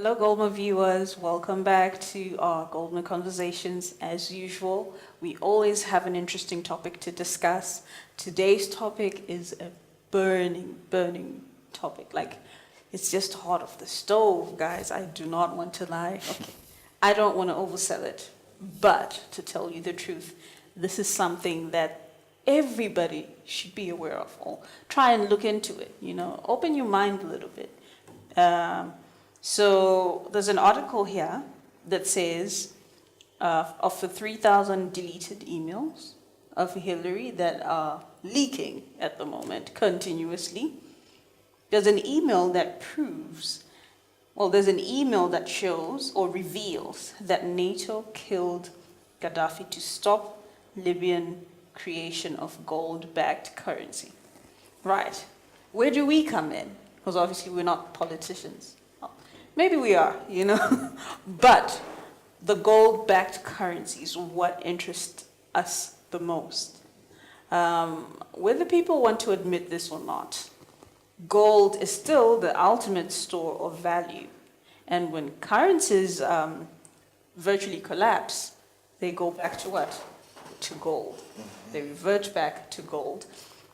Hello, Goldman viewers. Welcome back to our Goldman Conversations. As usual, we always have an interesting topic to discuss. Today's topic is a burning topic. Like, it's just hot off the stove, guys. I do not want to lie. Okay, I don't want to oversell it. But to tell you the truth, this is something that everybody should be aware of, or try and look into it, open your mind a little bit. So there's an article here that says of the 3,000 deleted emails of Hillary that are leaking at the moment continuously, there's an email that there's an email that shows or reveals that NATO killed Gaddafi to stop Libyan creation of gold-backed currency. Right. Where do we come in? Because obviously we're not politicians. Maybe we are, but the gold-backed currency is what interests us the most. Whether people want to admit this or not, gold is still the ultimate store of value. And when currencies virtually collapse, they go back to what? To gold. Mm-hmm. They revert back to gold.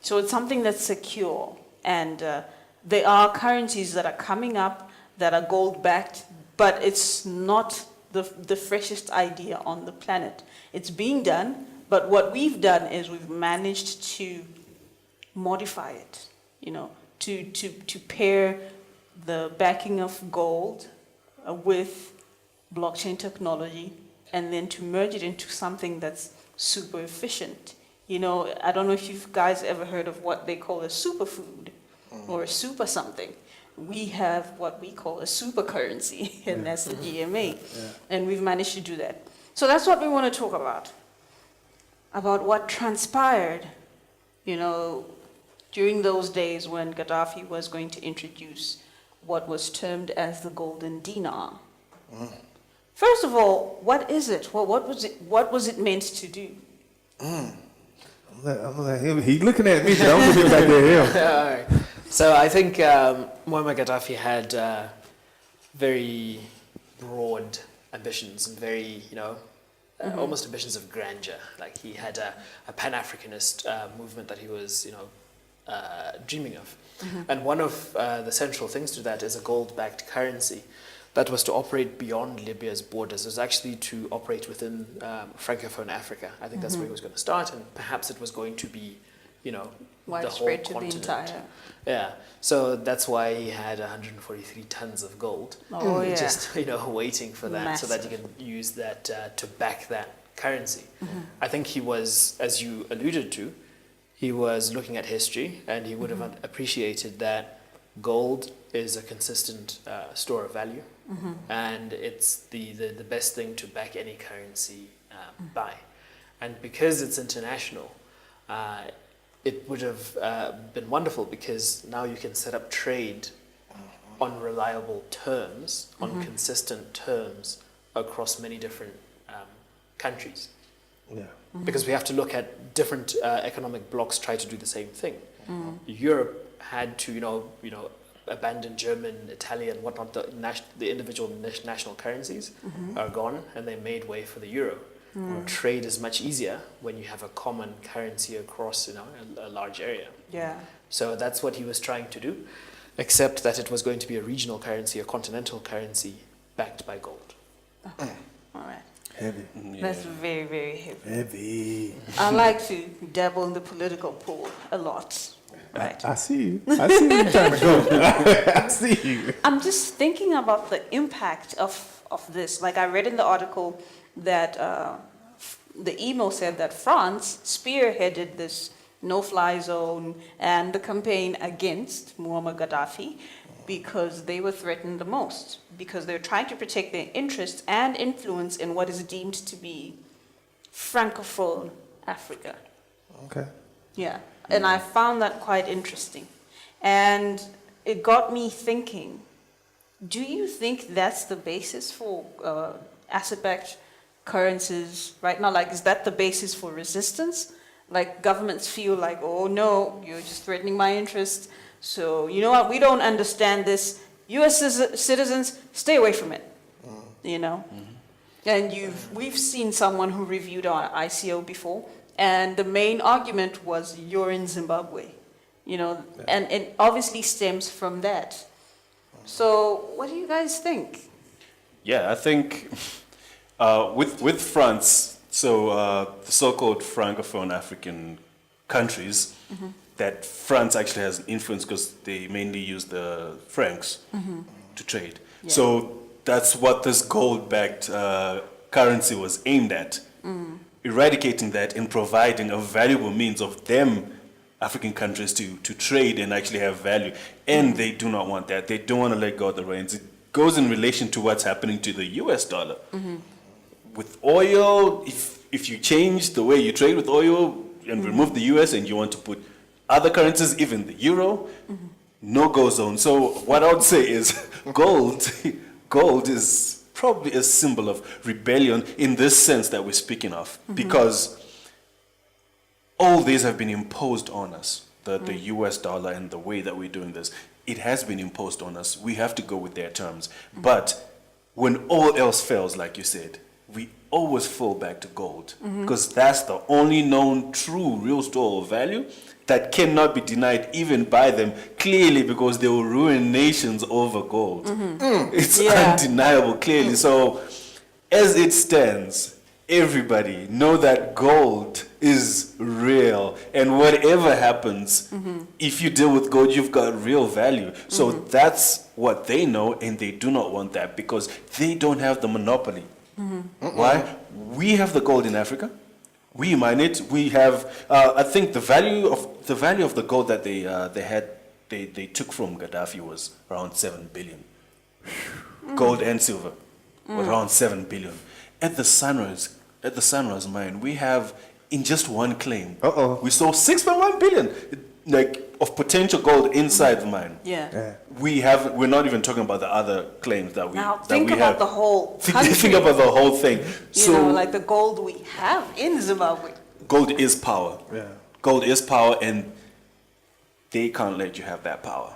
So it's something that's secure. And there are currencies that are coming up that are gold-backed, but it's not the freshest idea on the planet. It's being done, but what we've done is we've managed to modify it, to pair the backing of gold with blockchain technology, and then to merge it into something that's super efficient. I don't know if you guys ever heard of what they call a superfood or a super something. We have what we call a super currency, and that's the GMA. Yeah. And we've managed to do that. So that's what we want to talk about what transpired, during those days when Gaddafi was going to introduce what was termed as the golden dinar. Mm. First of all, what is it? Well, what was it meant to do? I'm like him. He's looking at me, but I'm looking back at him. So I think Muammar Gaddafi had very broad ambitions and very, almost ambitions of grandeur. Like he had a Pan-Africanist movement that he was, dreaming of. Mm-hmm. And one of the central things to that is a gold-backed currency that was to operate beyond Libya's borders. It was actually to operate within Francophone Africa. I think that's where he was going to start, and perhaps it was going to be, widespread the whole continent. The entire. Yeah, so that's why he had 143 tons of gold. Oh, yeah. Just, waiting for that. Massive. So that you can use that to back that currency. Mm-hmm. I think he was, as you alluded to, he was looking at history, and he would have appreciated that gold is a consistent store of value, and it's the best thing to back any currency by. And because it's international, it would have been wonderful, because now you can set up trade on reliable terms, on consistent terms across many different countries. Yeah. Because we have to look at different economic blocks try to do the same thing. Europe had to, abandon German, Italian, whatnot. The individual national currencies are gone, and they made way for the euro. Trade is much easier when you have a common currency across, a large area. Yeah. So that's what he was trying to do, except that it was going to be a regional currency, a continental currency, backed by gold. Okay. All right. Heavy. Yeah. That's very, very heavy. Heavy. I like to dabble in the political pool a lot. Right. I see you. I see you trying to go. I see you. I'm just thinking about the impact of this. Like, I read in the article that the email said that France spearheaded this no-fly zone and the campaign against Muammar Gaddafi because they were threatened the most, because they're trying to protect their interests and influence in what is deemed to be Francophone Africa. Okay. Yeah, and I found that quite interesting. And it got me thinking, do you think that's the basis for asset-backed currencies right now? Like, is that the basis for resistance? Like, governments feel like, oh no, you're just threatening my interests. So, you know what, we don't understand this. U.S. citizens, stay away from it, you know. And we've seen someone who reviewed our ICO before, and the main argument was you're in Zimbabwe, you know, and it obviously stems from that. So what do you guys think? Yeah, I think with France, so the so-called Francophone African countries, that France actually has influence because they mainly use the francs to trade. Yeah. So that's what this gold-backed currency was aimed at, eradicating that and providing a valuable means of them, African countries, to trade and actually have value. And they do not want that. They don't want to let go of the reins. It goes in relation to what's happening to the US dollar. With oil, if you change the way you trade with oil and remove the US and you want to put other currencies, even the euro, no-go zone. So what I would say is gold is probably a symbol of rebellion in this sense that we're speaking of, because all these have been imposed on us, the US dollar and the way that we're doing this. It has been imposed on us. We have to go with their terms. But when all else fails, like you said, we always fall back to gold, because that's the only known true real store of value that cannot be denied even by them, clearly, because they will ruin nations over gold. It's undeniable, clearly. So as it stands, everybody know that gold is real, and whatever happens, if you deal with gold, you've got real value. So that's what they know, and they do not want that because they don't have the monopoly. Why? We have the gold in Africa. We mine it. We have. I think the value of the gold that they took from Gaddafi was around 7 billion. Gold and silver, was around 7 billion. At the Sunrise mine, we have, in just one claim, we saw 6.1 billion, like, of potential gold inside the mine. We're not even talking about the other claims that we Now that think we about have. the whole country. Think about the whole thing. You know, like the gold we have in Zimbabwe. Gold is power. Yeah. Gold is power, and they can't let you have that power.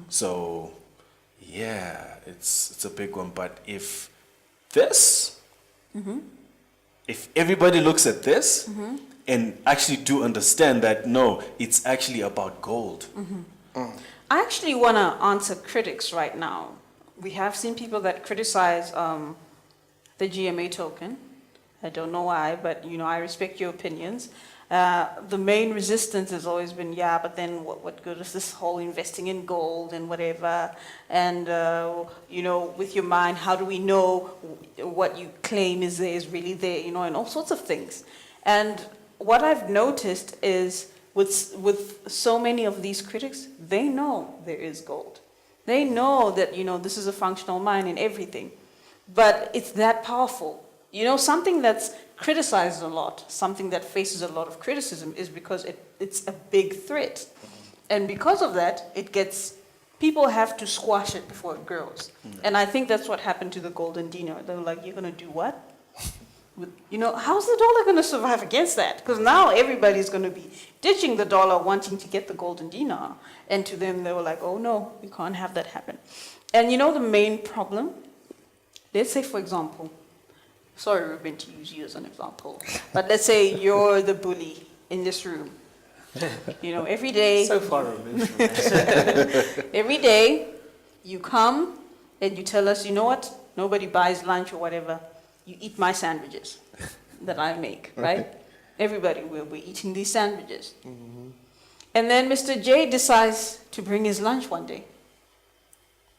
So, yeah, it's a big one. But if everybody looks at this and actually do understand that, no, it's actually about gold. I actually want to answer critics right now. We have seen people that criticize the GMA token. I don't know why, but you know, I respect your opinions. The main resistance has always been, yeah, but then what good is this whole investing in gold and whatever? And, you know, with your mind, how do we know what you claim is there is really there, you know, and all sorts of things. And what I've noticed is with so many of these critics, they know there is gold. They know that, you know, this is a functional mine and everything. But it's that powerful. You know, something that's criticized a lot, something that faces a lot of criticism is because it's a big threat. And because of that, people have to squash it before it grows. And I think that's what happened to the golden dinar. They were like, you're going to do what? You know, how's the dollar going to survive against that? Because now everybody's going to be ditching the dollar, wanting to get the golden dinar. And to them, they were like, oh no, we can't have that happen. And you know the main problem? Let's say, for example, sorry, Ruben, to use you as an example, but let's say you're the bully in this room. You know, every day. So far removed from that. Every day, you come and you tell us, you know what? Nobody buys lunch or whatever. You eat my sandwiches that I make, right? Everybody, we're eating these sandwiches. And then Mr. J decides to bring his lunch one day.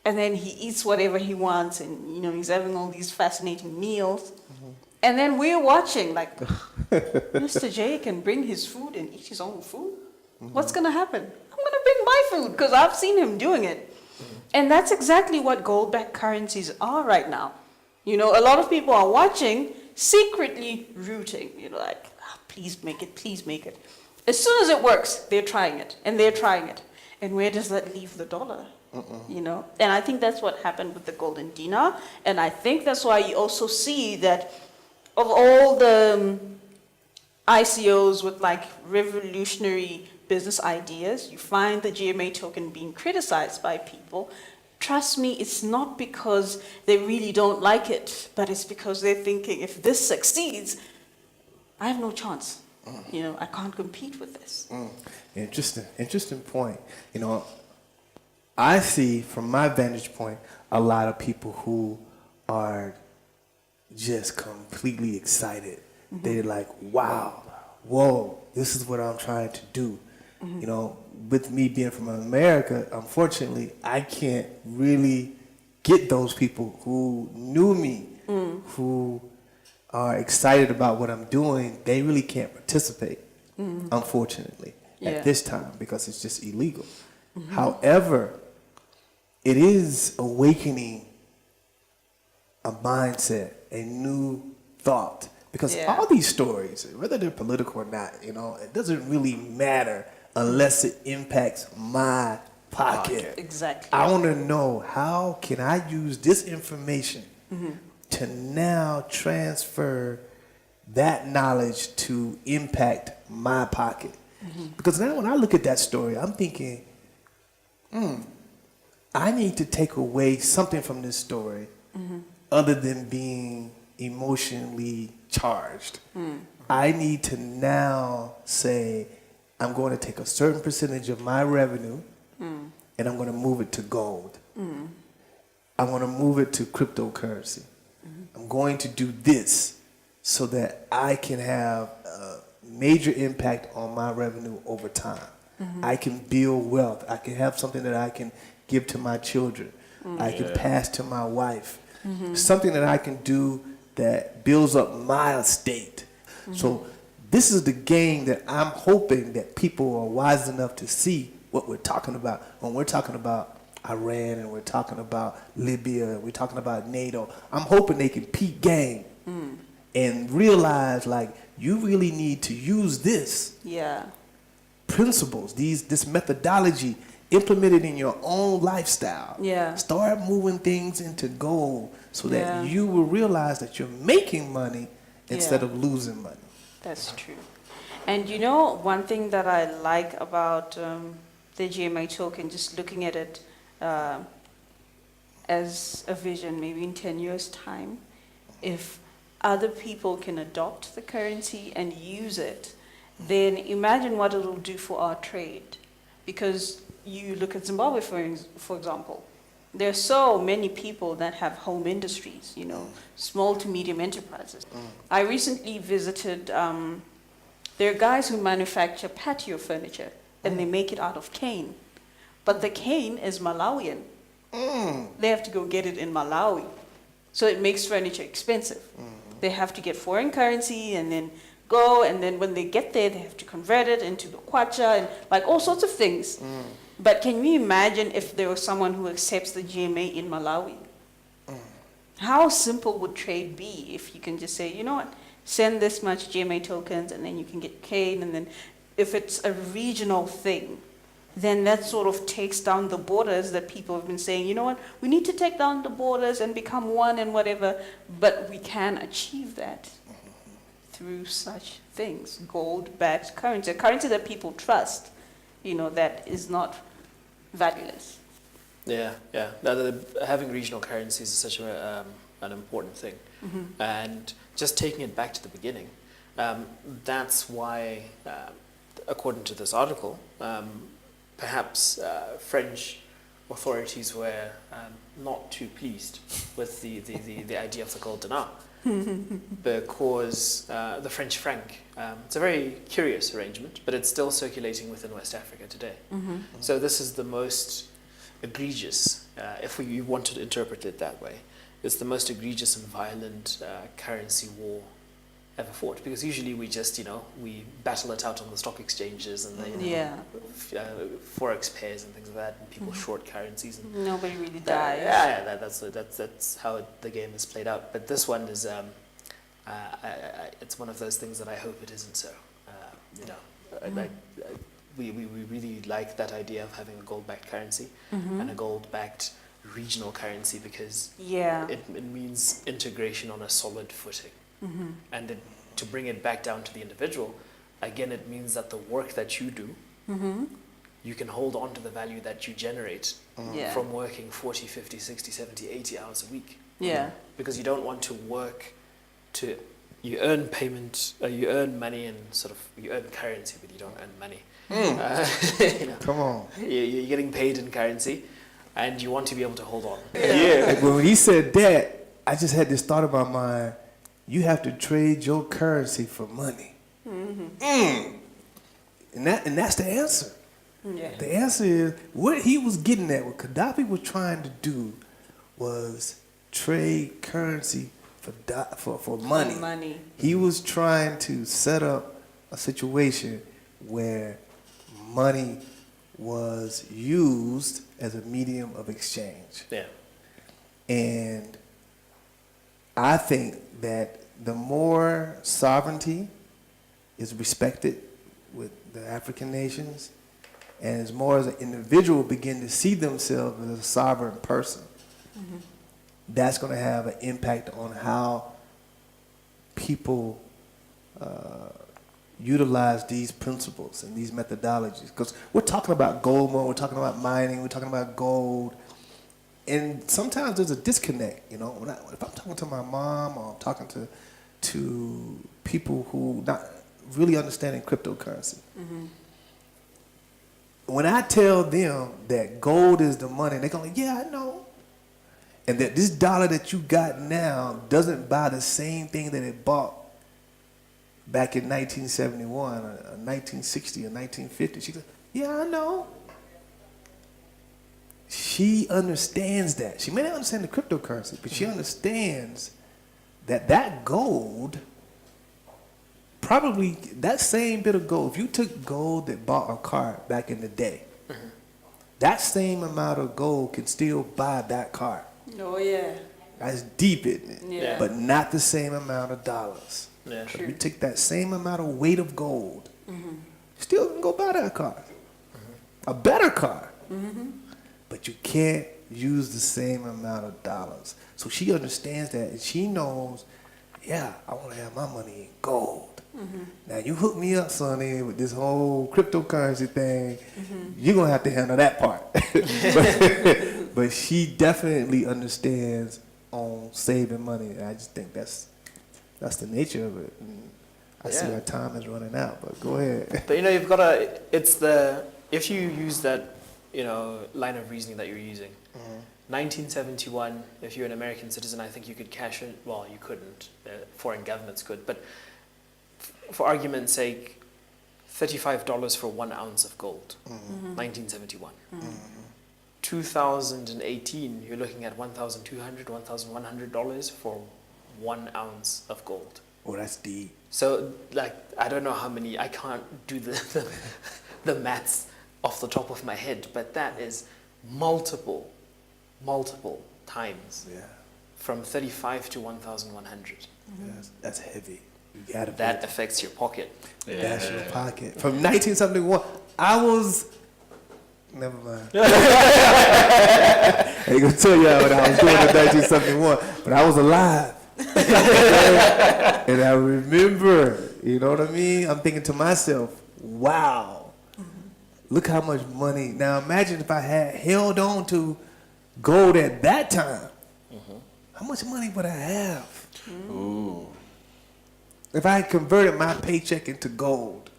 And then he eats whatever he wants, and you know, he's having all these fascinating meals. And then we're watching, like, Mr. J can bring his food and eat his own food? What's going to happen? I'm going to bring my food because I've seen him doing it. And that's exactly what gold-backed currencies are right now. You know, a lot of people are watching, secretly rooting, you know, like, please make it, please make it. As soon as it works, they're trying it, and they're trying it. And where does that leave the dollar? You know, and I think that's what happened with the golden dinar, and I think that's why you also see that of all the ICOs with like revolutionary business ideas, you find the GMA token being criticized by people trust me, it's not because they really don't like it, but it's because they're thinking, if this succeeds, I have no chance. You know, I can't compete with this. Interesting point. You know, I see from my vantage point a lot of people who are just completely excited. They're like, wow, whoa, this is what I'm trying to do. You know, with me being from America, unfortunately, I can't really get those people who knew me, who are excited about what I'm doing. They really can't participate, unfortunately, at this time, because it's just illegal. However, it is awakening a mindset, a new thought, because all these stories, whether they're political or not, you know, it doesn't really matter unless it impacts my pocket. Exactly. I want to know, how can I use this information to now transfer that knowledge to impact my pocket? Because now when I look at that story, I'm thinking, I need to take away something from this story other than being emotionally charged. I need to now say, I'm going to take a certain percentage of my revenue and I'm going to move it to gold. I'm going to move it to cryptocurrency. I'm going to do this so that I can have a major impact on my revenue over time. I can build wealth. I can have something that I can give to my children. I can pass to my wife. Something that I can do that builds up my estate. So this is the game that I'm hoping that people are wise enough to see what we're talking about. When we're talking about Iran and we're talking about Libya, we're talking about NATO, I'm hoping they can peep game and realize, like, you really need to use this principles, this methodology, implement it in your own lifestyle. Start moving things into gold so that you will realize that you're making money instead of losing money. That's true. And you know, one thing that I like about the GMA token, just looking at it as a vision, maybe in 10 years' time, if other people can adopt the currency and use it, then imagine what it'll do for our trade. Because you look at Zimbabwe, for example, there are so many people that have home industries, you know, small to medium enterprises. I recently visited, there are guys who manufacture patio furniture, and they make it out of cane. But the cane is Malawian. They have to go get it in Malawi. So it makes furniture expensive. They have to get foreign currency and then go, and then when they get there, they have to convert it into the kwacha and like all sorts of things. But can you imagine if there was someone who accepts the GMA in Malawi? How simple would trade be if you can just say, you know what, send this much GMA tokens and then you can get cane, and then if it's a regional thing, then that sort of takes down the borders that people have been saying, you know what, we need to take down the borders and become one and whatever, but we can achieve that through such things. Gold-backed currency, a currency that people trust, you know, that is not valueless. Yeah. Having regional currencies is such an important thing. And just taking it back to the beginning, that's why, according to this article, perhaps French authorities were not too pleased with the idea of the gold dinar. Because the French franc, it's a very curious arrangement, but it's still circulating within West Africa today. So this is the most egregious, if we want to interpret it that way, it's the most egregious and violent currency war ever fought. Because usually we just, you know, we battle it out on the stock exchanges and the forex pairs and things like that, and people short currencies. And nobody really dies. That's how the game is played out. But this one is, it's one of those things that I hope it isn't so. You know, we really like that idea of having a gold-backed currency and a gold-backed regional currency, because it means integration on a solid footing. And to bring it back down to the individual, again, it means that the work that you do you can hold on to the value that you generate Yeah. from working 40, 50, 60, 70, 80 hours a week. Yeah. Because you don't want to work to, you earn payment, you earn money and sort of, you earn currency, but you don't earn money. You know, Come on. you're getting paid in currency and you want to be able to hold on. Yeah. Like when he said that, I just had this thought in my mind. You have to trade your currency for money. And that's the answer. Yeah. The answer is what he was getting at, what Gaddafi was trying to do was trade currency for money. Money. He was trying to set up a situation where money was used as a medium of exchange. Yeah. And I think that the more sovereignty is respected with the African nations, and as more as an individual begin to see themselves as a sovereign person, that's going to have an impact on how people utilize these principles and these methodologies. Because we're talking about gold mine, we're talking about mining, we're talking about gold, and sometimes there's a disconnect. You know, if I'm talking to my mom or I'm talking to people who not really understanding cryptocurrency. When I tell them that gold is the money, they're going, yeah, I know. And that this dollar that you got now doesn't buy the same thing that it bought back in 1971 or 1960 or 1950. She goes, yeah, I know. She understands that. She may not understand the cryptocurrency, but she understands that that gold, probably that same bit of gold, if you took gold that bought a car back in the day, that same amount of gold can still buy that car. Oh, yeah. That's deep, isn't it? Yeah. But not the same amount of dollars. Yeah. If you take that same amount of weight of gold, still can go buy that car. A better car. But you can't use the same amount of dollars. So she understands that, and she knows, yeah, I want to have my money in gold. Now you hook me up, Sonny, with this whole cryptocurrency thing. You're gonna have to handle that part. but she definitely understands on saving money. And I just think that's the nature of it. And I see Yeah. our time is running out, but go ahead. But you know, you've got to, if you use that, you know, line of reasoning that you're using, 1971, if you're an American citizen, I think you could cash in, well, you couldn't, foreign governments could, but for argument's sake, $35 for 1 ounce of gold, 1971. 2018, you're looking at $1,200, $1,100 for 1 ounce of gold. Oh, that's deep. So, like, I don't know how many, I can't do the maths off the top of my head, but that is multiple times Yeah. from 35 to 1,100. That's heavy. You gotta That affects your pocket. That's your pocket. From 1971, I was. Never mind. I ain't gonna tell y'all what I was doing in 1971, but I was alive. And I remember, you know what I mean? I'm thinking to myself, wow, look how much money. Now imagine if I had held on to gold at that time. How much money would I have? Ooh. If I had converted my paycheck into gold.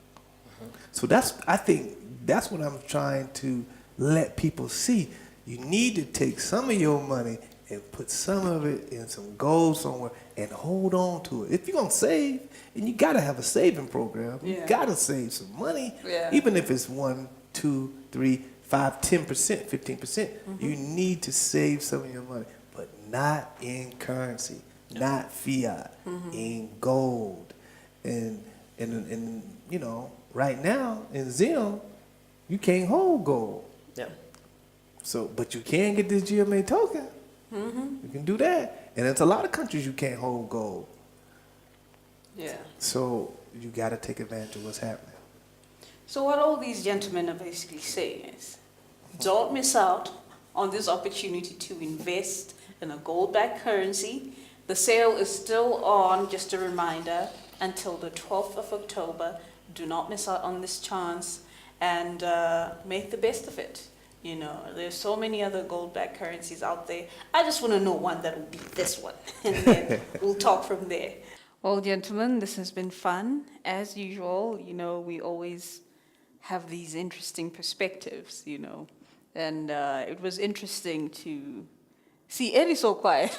So I think that's what I'm trying to let people see. You need to take some of your money and put some of it in some gold somewhere and hold on to it. If you're going to save, and you got to have a saving program. You Yeah. got to save some money. Yeah. Even if it's 1, 2, 3, 5, 10%, 15%, you need to save some of your money, but not in currency, not fiat, in gold. And you know, right now in Zim, you can't hold gold. Yeah. So, but you can get this GMA token. You can do that. And it's a lot of countries you can't hold gold. Yeah. So you got to take advantage of what's happening. So what all these gentlemen are basically saying is, don't miss out on this opportunity to invest in a gold-backed currency. The sale is still on, just a reminder, until the 12th of October. Do not miss out on this chance. and make the best of it. You know, there's so many other gold-backed currencies out there. I just want to know one that will be this one, and then we'll talk from there. Well, gentlemen, this has been fun. As usual, you know, we always have these interesting perspectives, you know, and it was interesting to see Eddie so quiet.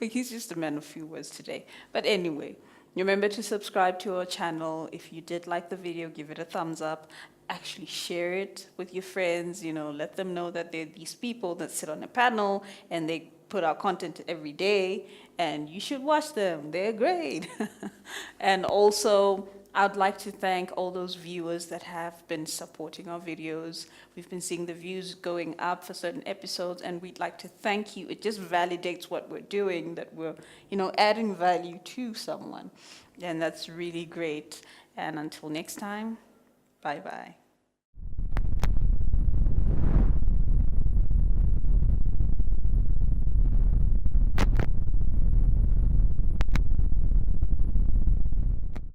He's just a man of few words today. But anyway, remember to subscribe to our channel. If you did like the video, give it a thumbs up. Actually share it with your friends, you know, let them know that there are these people that sit on a panel and they put out content every day and you should watch them. They're great. And also, I'd like to thank all those viewers that have been supporting our videos. We've been seeing the views going up for certain episodes, and we'd like to thank you. It just validates what we're doing, that we're, you know, adding value to someone. And that's really great. And until next time, bye-bye.